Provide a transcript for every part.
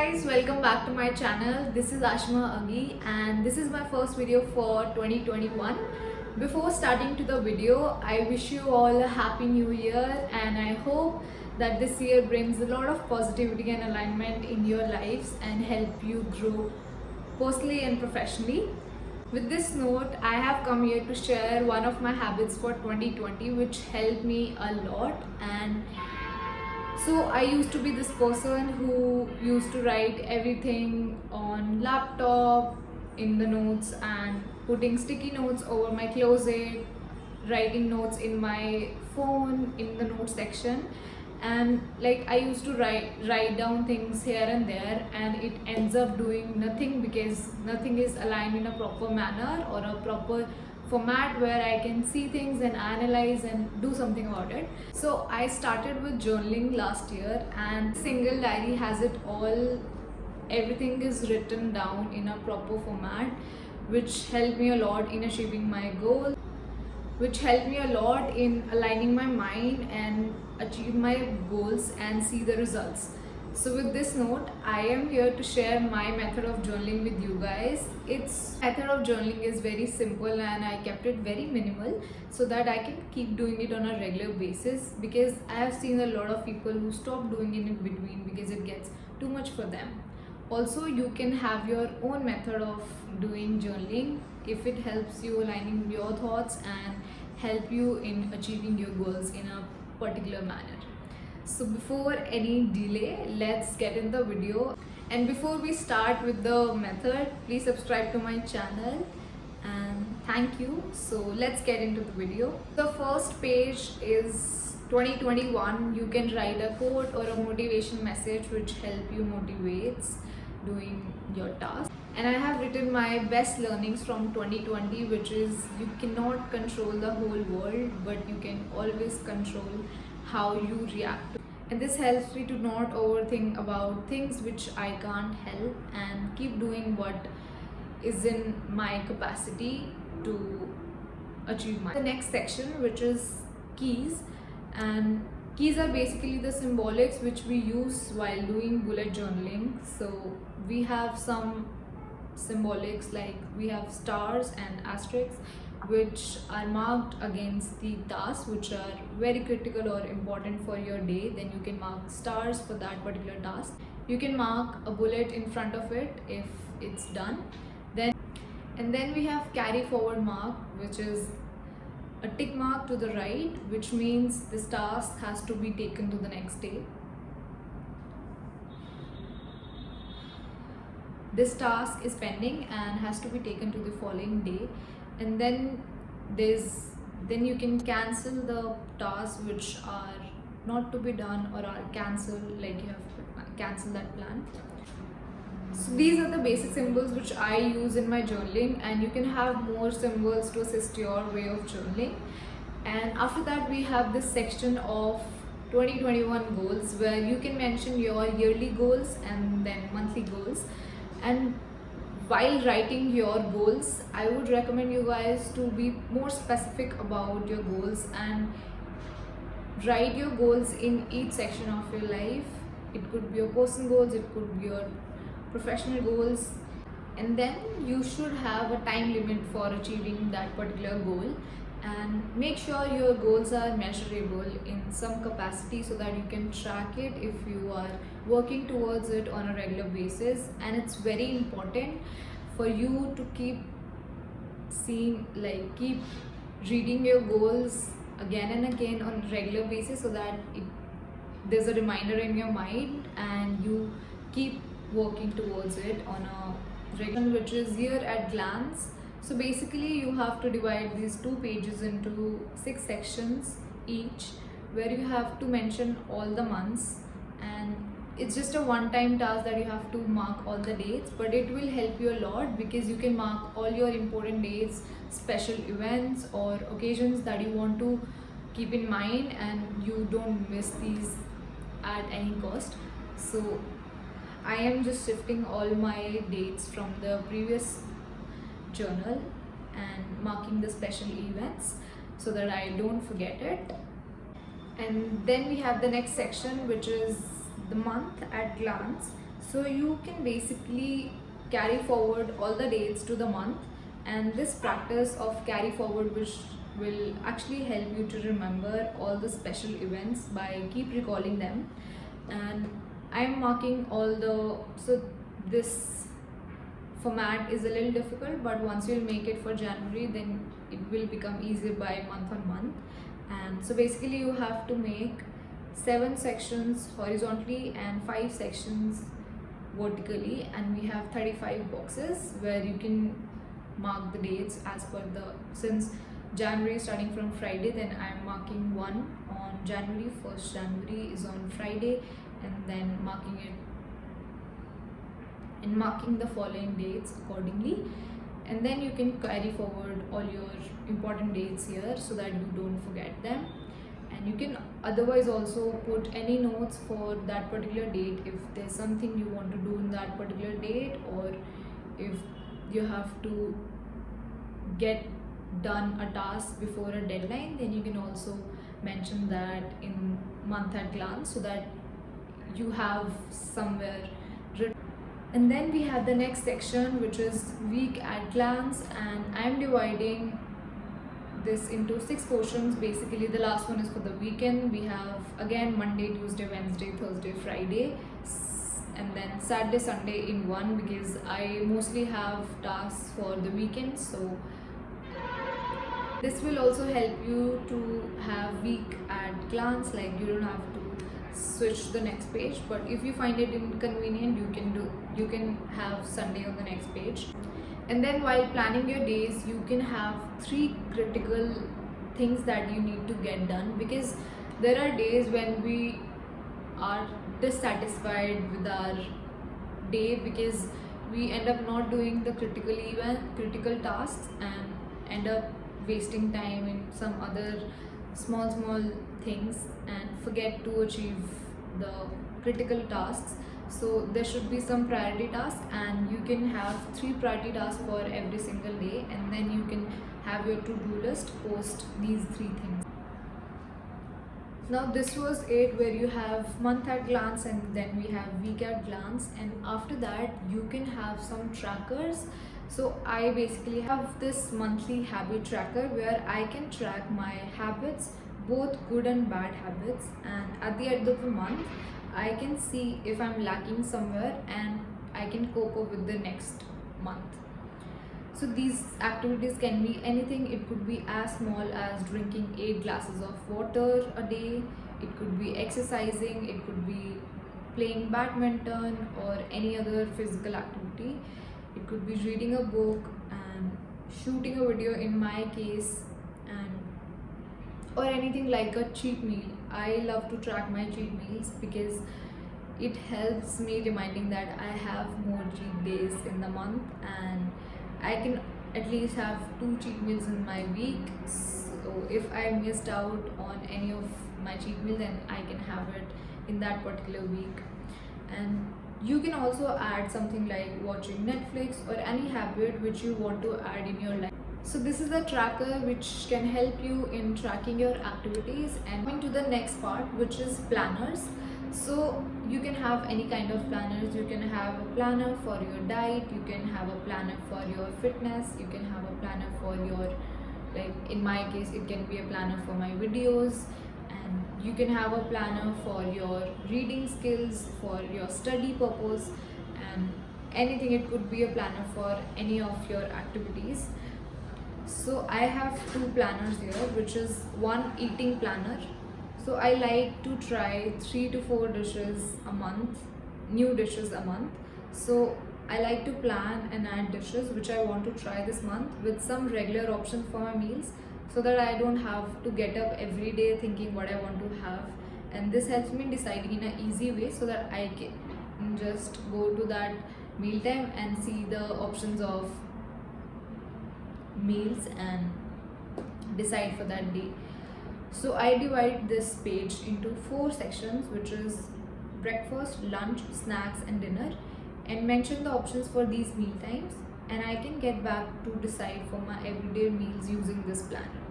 guys, welcome back to my channel. This is Ashma Agi and this is my first video for 2021. Before starting to the video, I wish you all a happy new year and I hope that this year brings a lot of positivity and alignment in your lives and help you grow personally and professionally. With this note, I have come here to share one of my habits for 2020 which helped me a lot. And so I used to be this person who used to write everything on laptop in the notes and putting sticky notes over my closet, writing notes in my phone in the notes section, and like I used to write down things here and there, and it ends up doing nothing because nothing is aligned in a proper manner or a proper format where I can see things and analyze and do something about it. So I started with journaling last year, and single diary has it all. Everything is written down in a proper format, which helped me a lot in achieving my goal, which helped me a lot in aligning my mind and achieve my goals and see the results. So with this note, I am here to share my method of journaling with you guys. Its method of journaling is very simple and I kept it very minimal so that I can keep doing it on a regular basis, because I have seen a lot of people who stop doing it in between because it gets too much for them. Also, you can have your own method of doing journaling if it helps you aligning your thoughts and help you in achieving your goals in a particular manner. So before any delay, let's get in the video. And before we start with the method, please subscribe to my channel and thank you. So let's get into the video. The first page is 2021. You can write a quote or a motivation message which help you motivates doing your task. And I have written my best learnings from 2020, which is you cannot control the whole world, but you can always control how you react. And this helps me to not overthink about things which I can't help and keep doing what is in my capacity to achieve my. The next section, which is keys, and keys are basically the symbolics which we use while doing bullet journaling. So we have some symbolics like we have stars and asterisks which are marked against the tasks which are very critical or important for your day. Then you can mark stars for that particular task. You can mark a bullet in front of it if it's done. Then we have carry forward mark, which is a tick mark to the right, which means this task has to be taken to the next day. This task is pending and has to be taken to the following day. And then you can cancel the tasks which are not to be done or are cancelled, like you have to cancel that plan. So these are the basic symbols which I use in my journaling, and you can have more symbols to assist your way of journaling. And after that, we have this section of 2021 goals where you can mention your yearly goals and then monthly goals. And while writing your goals, I would recommend you guys to be more specific about your goals and write your goals in each section of your life. It could be your personal goals, it could be your professional goals, and then you should have a time limit for achieving that particular goal. And make sure your goals are measurable in some capacity so that you can track it if you are working towards it on a regular basis. And it's very important for you to keep reading your goals again and again on a regular basis so that there's a reminder in your mind and you keep working towards it on a regular, which is year at glance. So basically you have to divide these two pages into 6 sections each, where you have to mention all the months, and it's just a one-time task that you have to mark all the dates, but it will help you a lot because you can mark all your important dates, special events or occasions that you want to keep in mind, and you don't miss these at any cost. So I am just shifting all my dates from the previous journal and marking the special events so that I don't forget it. And then we have the next section, which is the month at glance. So you can basically carry forward all the dates to the month, and this practice of carry forward which will actually help you to remember all the special events by keep recalling them. And I'm marking all the, so this format is a little difficult, but once you'll make it for January, then it will become easier by month on month. And so basically you have to make 7 sections horizontally and 5 sections vertically, and we have 35 boxes where you can mark the dates as per the, since January starting from Friday, then I'm marking one on January 1st. January is on Friday, and then marking it and marking the following dates accordingly. And then you can carry forward all your important dates here so that you don't forget them. And you can otherwise also put any notes for that particular date if there's something you want to do in that particular date, or if you have to get done a task before a deadline, then you can also mention that in month at glance so that you have somewhere written. And then we have the next section, which is week at glance, and I'm dividing this into 6 portions. Basically the last one is for the weekend. We have again Monday, Tuesday, Wednesday, Thursday, Friday, and then Saturday, Sunday in one, because I mostly have tasks for the weekend. So this will also help you to have week at glance, like you don't have to switch the next page, but if you find it inconvenient, you can have Sunday on the next page. And then while planning your days, you can have 3 critical things that you need to get done, because there are days when we are dissatisfied with our day because we end up not doing the critical tasks and end up wasting time in some other small things and forget to achieve the critical tasks. So there should be some priority tasks, and you can have 3 priority tasks for every single day, and then you can have your to-do list post these 3 things. Now this was it, where you have month at glance and then we have week at glance, and after that you can have some trackers. So I basically have this monthly habit tracker where I can track my habits, both good and bad habits, and at the end of the month I can see if I'm lacking somewhere and I can cope up with the next month. So these activities can be anything. It could be as small as drinking 8 glasses of water a day, it could be exercising, it could be playing badminton or any other physical activity, it could be reading a book and shooting a video in my case, and or anything like a cheat meal. I love to track my cheat meals because it helps me reminding that I have more cheat days in the month, and I can at least have 2 cheat meals in my week. So if I missed out on any of my cheat meal, then I can have it in that particular week. And you can also add something like watching Netflix or any habit which you want to add in your life. So this is a tracker which can help you in tracking your activities. And coming to the next part, which is planners. So you can have any kind of planners. You can have a planner for your diet, you can have a planner for your fitness, you can have a planner for your, like in my case it can be a planner for my videos, and you can have a planner for your reading skills, for your study purpose, and anything. It could be a planner for any of your activities. So I have 2 planners here, which is one eating planner. So I like to try 3 to 4 dishes a month, new dishes a month. So I like to plan and add dishes which I want to try this month with some regular options for my meals, so that I don't have to get up every day thinking what I want to have. And this helps me deciding in an easy way, so that I can just go to that meal time and see the options of meals and decide for that day. So I divide this page into 4 sections, which is breakfast, lunch, snacks and dinner, and mention the options for these meal times, and I can get back to decide for my everyday meals using this planner.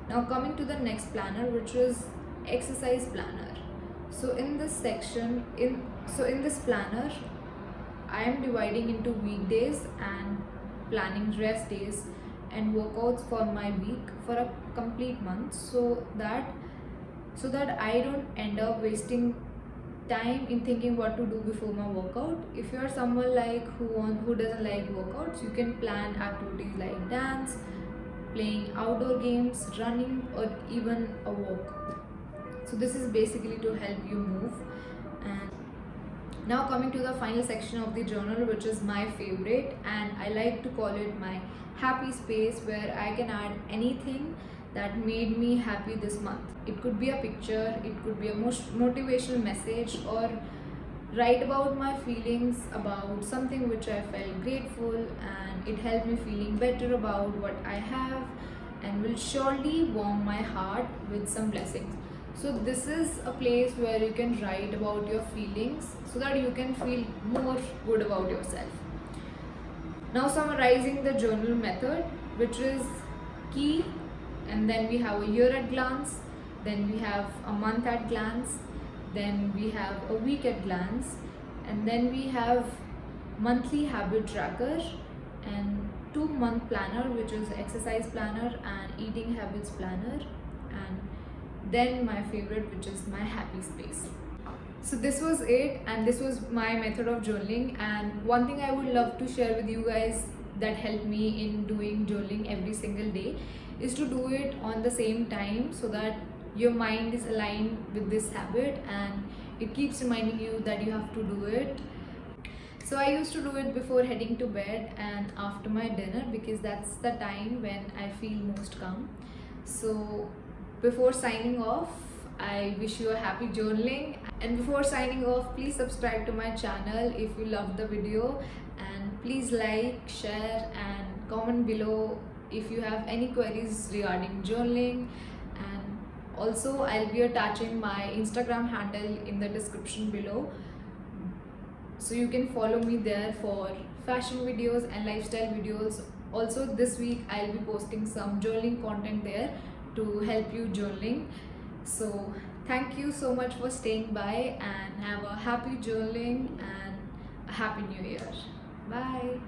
Now coming to the next planner, which is exercise planner. So in this section, in this planner, I am dividing into weekdays and planning rest days and workouts for my week for a complete month, so that I don't end up wasting time in thinking what to do before my workout. If you are someone like who doesn't like workouts, you can plan activities like dance, playing outdoor games, running, or even a walk. So this is basically to help you move. And now coming to the final section of the journal, which is my favorite, and I like to call it my happy space, where I can add anything that made me happy this month. It could be a picture, it could be a motivational message, or write about my feelings about something which I felt grateful, and it helped me feeling better about what I have, and will surely warm my heart with some blessings. So this is a place where you can write about your feelings so that you can feel more good about yourself. Now summarizing the journal method, which is key, and then we have a year at glance, then we have a month at glance, then we have a week at glance, and then we have monthly habit tracker and 2-month planner, which is exercise planner and eating habits planner, and then my favorite, which is my happy space. So this was it, and this was my method of journaling. And one thing I would love to share with you guys that helped me in doing journaling every single day is to do it on the same time, so that your mind is aligned with this habit and it keeps reminding you that you have to do it. So I used to do it before heading to bed and after my dinner, because that's the time when I feel most calm. So before signing off, I wish you a happy journaling. And before signing off, please subscribe to my channel if you loved the video, and please like, share and comment below if you have any queries regarding journaling. And also I'll be attaching my Instagram handle in the description below, so you can follow me there for fashion videos and lifestyle videos. Also this week I'll be posting some journaling content there to help you journaling. So thank you so much for staying by, and have a happy journaling and a happy new year. Bye.